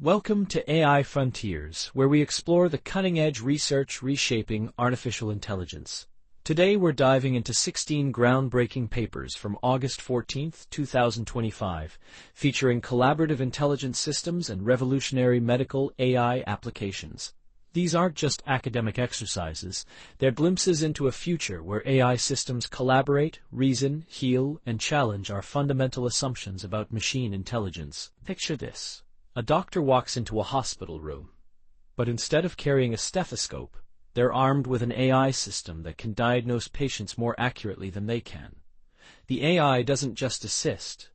Welcome to AI Frontiers, where we explore the cutting-edge research reshaping artificial intelligence. Today we're diving into 16 groundbreaking papers from August 14, 2025, featuring collaborative intelligence systems and revolutionary medical AI applications. These aren't just academic exercises, they're glimpses into a future where AI systems collaborate, reason, heal, and challenge our fundamental assumptions about machine intelligence. Picture this. A doctor walks into a hospital room, but instead of carrying a stethoscope, they're armed with an AI system that can diagnose patients more accurately than they can. The AI doesn't just assist,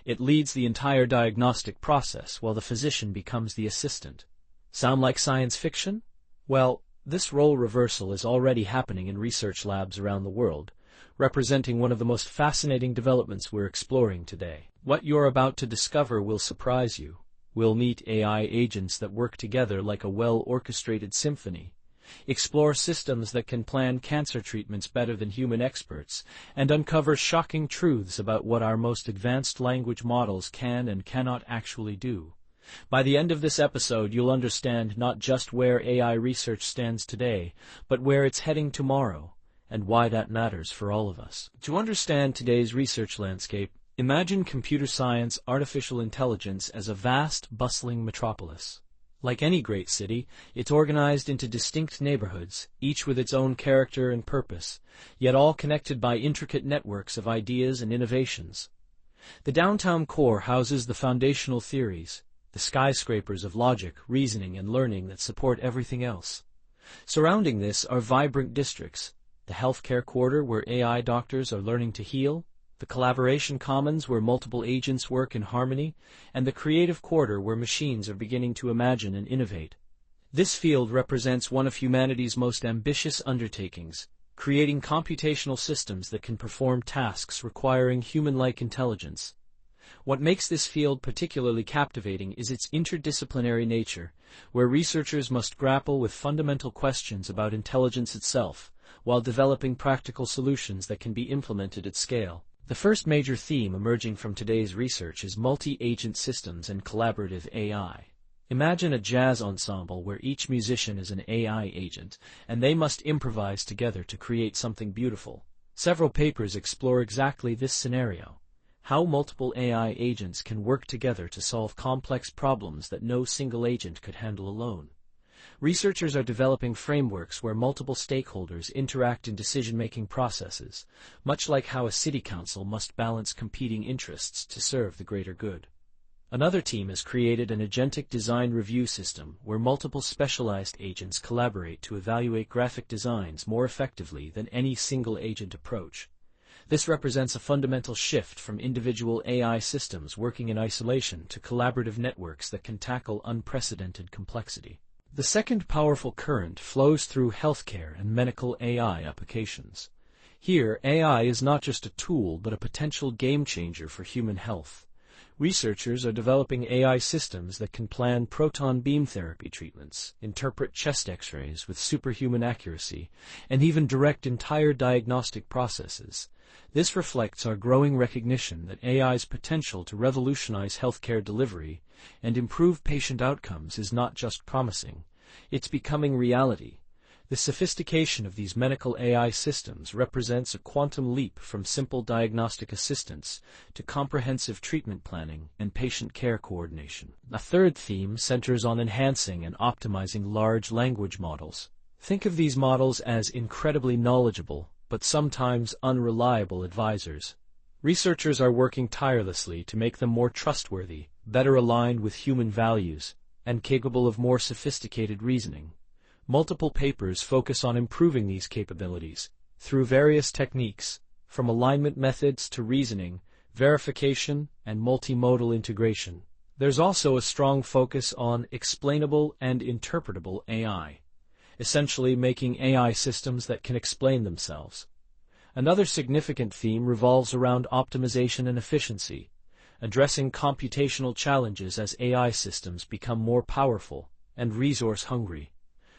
it leads the entire diagnostic process while the physician becomes the assistant. Sound like science fiction? Well, this role reversal is already happening in research labs around the world, representing one of the most fascinating developments we're exploring today. What you're about to discover will surprise you. We'll meet AI agents that work together like a well-orchestrated symphony, explore systems that can plan cancer treatments better than human experts, and uncover shocking truths about what our most advanced language models can and cannot actually do. By the end of this episode, you'll understand not just where AI research stands today, but where it's heading tomorrow, and why that matters for all of us. To understand today's research landscape, imagine computer science artificial intelligence as a vast, bustling metropolis. Like any great city, it's organized into distinct neighborhoods, each with its own character and purpose, yet all connected by intricate networks of ideas and innovations. The downtown core houses the foundational theories, the skyscrapers of logic, reasoning, and learning that support everything else. Surrounding this are vibrant districts, the healthcare quarter where AI doctors are learning to heal, the collaboration commons where multiple agents work in harmony, and the creative quarter where machines are beginning to imagine and innovate. This field represents one of humanity's most ambitious undertakings, creating computational systems that can perform tasks requiring human-like intelligence. What makes this field particularly captivating is its interdisciplinary nature, where researchers must grapple with fundamental questions about intelligence itself, while developing practical solutions that can be implemented at scale. The first major theme emerging from today's research is multi-agent systems and collaborative AI. Imagine a jazz ensemble where each musician is an AI agent, and they must improvise together to create something beautiful. Several papers explore exactly this scenario: how multiple AI agents can work together to solve complex problems that no single agent could handle alone. Researchers are developing frameworks where multiple stakeholders interact in decision-making processes, much like how a city council must balance competing interests to serve the greater good. Another team has created an agentic design review system where multiple specialized agents collaborate to evaluate graphic designs more effectively than any single agent approach. This represents a fundamental shift from individual AI systems working in isolation to collaborative networks that can tackle unprecedented complexity. The second powerful current flows through healthcare and medical AI applications. Here, AI is not just a tool but a potential game-changer for human health. Researchers are developing AI systems that can plan proton beam therapy treatments, interpret chest X-rays with superhuman accuracy, and even direct entire diagnostic processes. This reflects our growing recognition that AI's potential to revolutionize healthcare delivery and improve patient outcomes is not just promising, it's becoming reality. The sophistication of these medical AI systems represents a quantum leap from simple diagnostic assistance to comprehensive treatment planning and patient care coordination. A third theme centers on enhancing and optimizing large language models. Think of these models as incredibly knowledgeable, but sometimes unreliable advisors. Researchers are working tirelessly to make them more trustworthy, better aligned with human values, and capable of more sophisticated reasoning. Multiple papers focus on improving these capabilities through various techniques, from alignment methods to reasoning, verification, and multimodal integration. There's also a strong focus on explainable and interpretable AI, essentially making AI systems that can explain themselves. Another significant theme revolves around optimization and efficiency, addressing computational challenges as AI systems become more powerful and resource-hungry.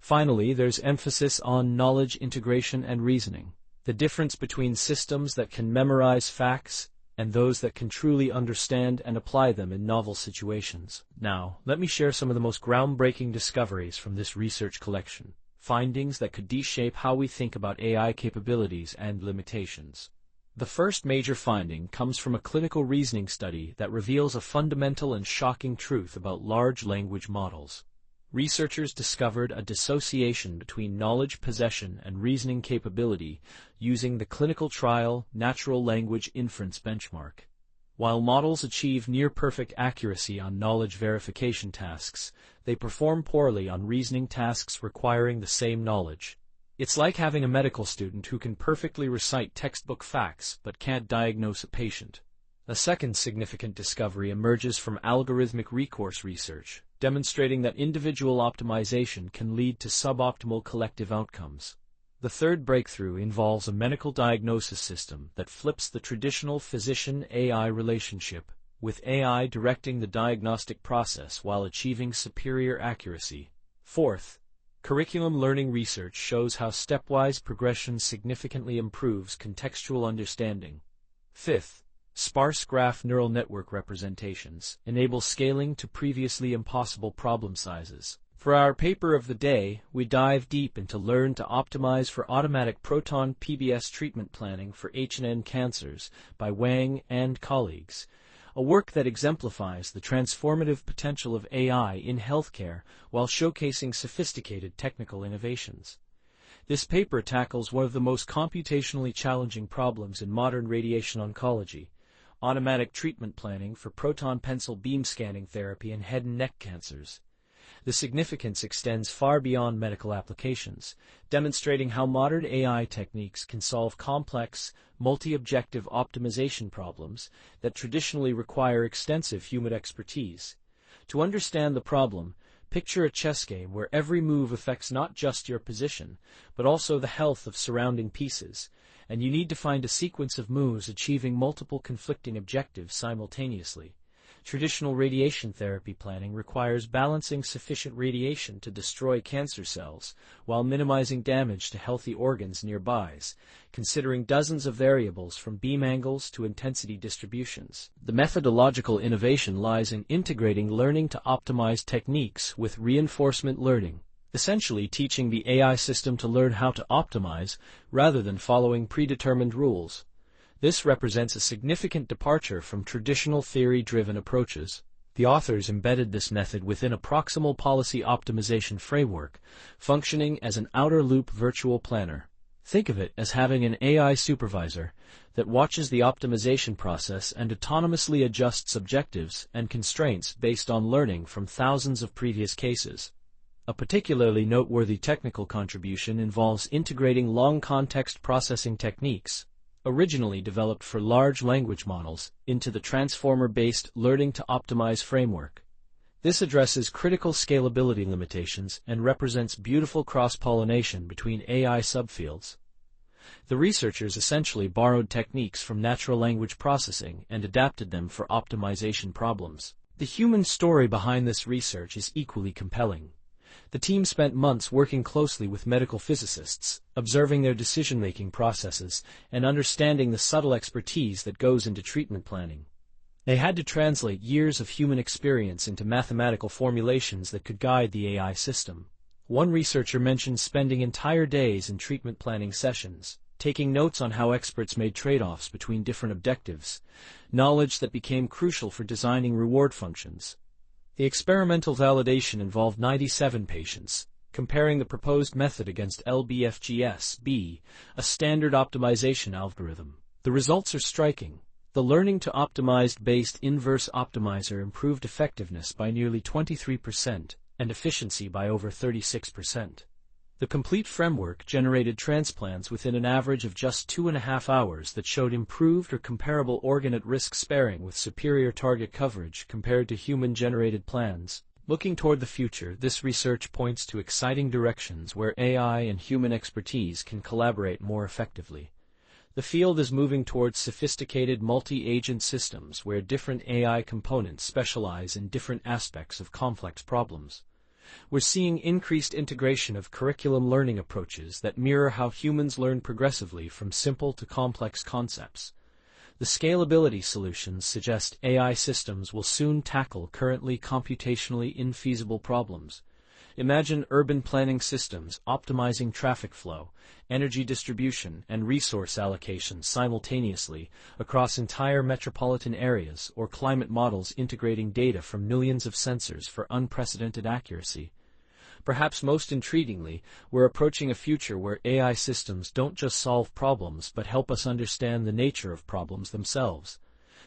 Finally, there's emphasis on knowledge integration and reasoning, the difference between systems that can memorize facts and those that can truly understand and apply them in novel situations. Now, let me share some of the most groundbreaking discoveries from this research collection, findings that could reshape how we think about AI capabilities and limitations. The first major finding comes from a clinical reasoning study that reveals a fundamental and shocking truth about large language models. Researchers discovered a dissociation between knowledge possession and reasoning capability using the clinical trial natural language inference benchmark. While models achieve near-perfect accuracy on knowledge verification tasks, they perform poorly on reasoning tasks requiring the same knowledge. It's like having a medical student who can perfectly recite textbook facts but can't diagnose a patient. A second significant discovery emerges from algorithmic recourse research, demonstrating that individual optimization can lead to suboptimal collective outcomes. The third breakthrough involves a medical diagnosis system that flips the traditional physician-AI relationship, with AI directing the diagnostic process while achieving superior accuracy. Fourth, curriculum learning research shows how stepwise progression significantly improves contextual understanding. Fifth, sparse graph neural network representations enable scaling to previously impossible problem sizes. For our paper of the day, we dive deep into Learn to Optimize for Automatic Proton PBS Treatment Planning for H&N Cancers by Wang and colleagues, a work that exemplifies the transformative potential of AI in healthcare while showcasing sophisticated technical innovations. This paper tackles one of the most computationally challenging problems in modern radiation oncology: automatic treatment planning for proton pencil beam scanning therapy in head and neck cancers. The significance extends far beyond medical applications, demonstrating how modern AI techniques can solve complex, multi-objective optimization problems that traditionally require extensive human expertise. To understand the problem, picture a chess game where every move affects not just your position, but also the health of surrounding pieces, and you need to find a sequence of moves achieving multiple conflicting objectives simultaneously. Traditional radiation therapy planning requires balancing sufficient radiation to destroy cancer cells while minimizing damage to healthy organs nearby, considering dozens of variables from beam angles to intensity distributions. The methodological innovation lies in integrating learning to optimize techniques with reinforcement learning, essentially teaching the AI system to learn how to optimize rather than following predetermined rules. This represents a significant departure from traditional theory-driven approaches. The authors embedded this method within a proximal policy optimization framework, functioning as an outer-loop virtual planner. Think of it as having an AI supervisor that watches the optimization process and autonomously adjusts objectives and constraints based on learning from thousands of previous cases. A particularly noteworthy technical contribution involves integrating long context processing techniques, originally developed for large language models, into the transformer-based Learning to Optimize framework. This addresses critical scalability limitations and represents beautiful cross-pollination between AI subfields. The researchers essentially borrowed techniques from natural language processing and adapted them for optimization problems. The human story behind this research is equally compelling. The team spent months working closely with medical physicists, observing their decision-making processes and understanding the subtle expertise that goes into treatment planning. They had to translate years of human experience into mathematical formulations that could guide the AI system. One researcher mentioned spending entire days in treatment planning sessions, taking notes on how experts made trade-offs between different objectives, knowledge that became crucial for designing reward functions. The experimental validation involved 97 patients, comparing the proposed method against LBFGS-B, a standard optimization algorithm. The results are striking. The Learning to Optimized-based inverse optimizer improved effectiveness by nearly 23% and efficiency by over 36%. The complete framework generated transplants within an average of just 2.5 hours that showed improved or comparable organ at-risk sparing with superior target coverage compared to human-generated plans. Looking toward the future, this research points to exciting directions where AI and human expertise can collaborate more effectively. The field is moving towards sophisticated multi-agent systems where different AI components specialize in different aspects of complex problems. We're seeing increased integration of curriculum learning approaches that mirror how humans learn progressively from simple to complex concepts. The scalability solutions suggest AI systems will soon tackle currently computationally infeasible problems. Imagine urban planning systems optimizing traffic flow, energy distribution, and resource allocation simultaneously across entire metropolitan areas, or climate models integrating data from millions of sensors for unprecedented accuracy. Perhaps most intriguingly, we're approaching a future where AI systems don't just solve problems but help us understand the nature of problems themselves.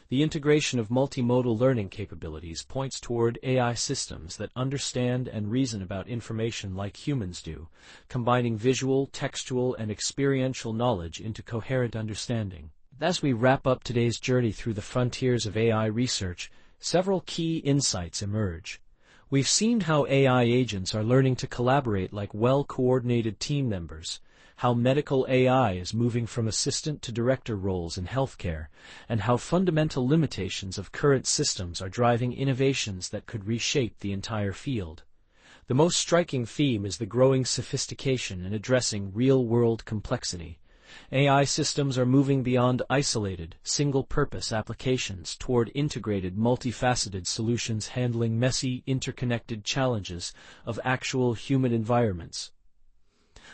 The integration of multimodal learning capabilities points toward AI systems that understand and reason about information like humans do, combining visual, textual, and experiential knowledge into coherent understanding. As we wrap up today's journey through the frontiers of AI research, several key insights emerge. We've seen how AI agents are learning to collaborate like well-coordinated team members, how medical AI is moving from assistant to director roles in healthcare, and how fundamental limitations of current systems are driving innovations that could reshape the entire field. The most striking theme is the growing sophistication in addressing real-world complexity. AI systems are moving beyond isolated, single-purpose applications toward integrated, multifaceted solutions handling messy, interconnected challenges of actual human environments.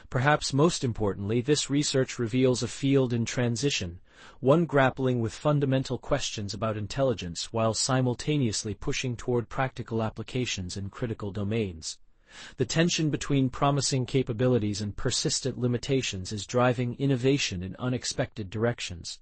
Perhaps most importantly, this research reveals a field in transition, one grappling with fundamental questions about intelligence while simultaneously pushing toward practical applications in critical domains. The tension between promising capabilities and persistent limitations is driving innovation in unexpected directions.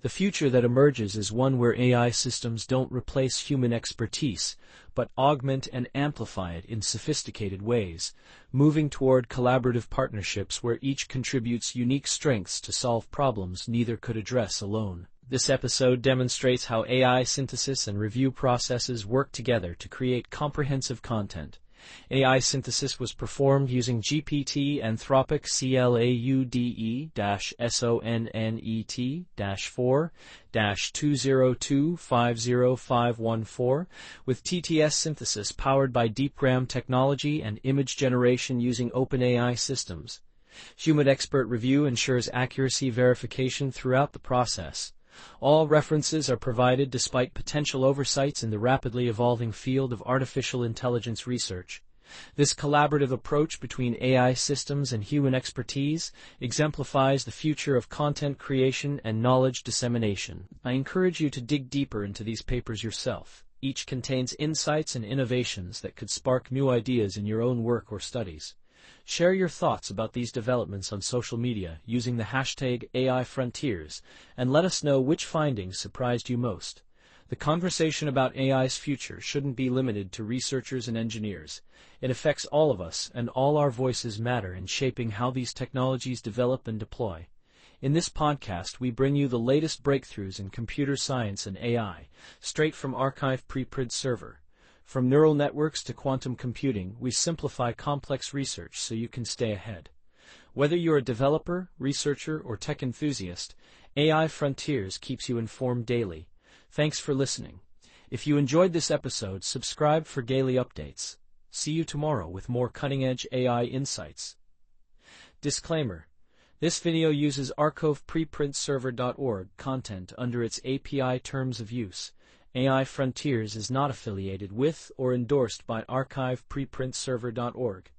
The future that emerges is one where AI systems don't replace human expertise, but augment and amplify it in sophisticated ways, moving toward collaborative partnerships where each contributes unique strengths to solve problems neither could address alone. This episode demonstrates how AI synthesis and review processes work together to create comprehensive content. AI synthesis was performed using GPT Anthropic Claude-Sonnet-4-202505114 with TTS synthesis powered by Deepgram technology and image generation using OpenAI systems. Human expert review ensures accuracy verification throughout the process. All references are provided despite potential oversights in the rapidly evolving field of artificial intelligence research. This collaborative approach between AI systems and human expertise exemplifies the future of content creation and knowledge dissemination. I encourage you to dig deeper into these papers yourself. Each contains insights and innovations that could spark new ideas in your own work or studies. Share your thoughts about these developments on social media using the hashtag #AIFrontiers, and let us know which findings surprised you most. The conversation about AI's future shouldn't be limited to researchers and engineers. It affects all of us, and all our voices matter in shaping how these technologies develop and deploy. In this podcast, we bring you the latest breakthroughs in computer science and AI, straight from Archive preprint server. From neural networks to quantum computing, we simplify complex research so you can stay ahead. Whether you're a developer, researcher, or tech enthusiast, AI Frontiers keeps you informed daily. Thanks for listening. If you enjoyed this episode, subscribe for daily updates. See you tomorrow with more cutting-edge AI insights. Disclaimer: this video uses archive-preprintserver.org content under its API terms of use. AI Frontiers is not affiliated with or endorsed by archive-preprintserver.org.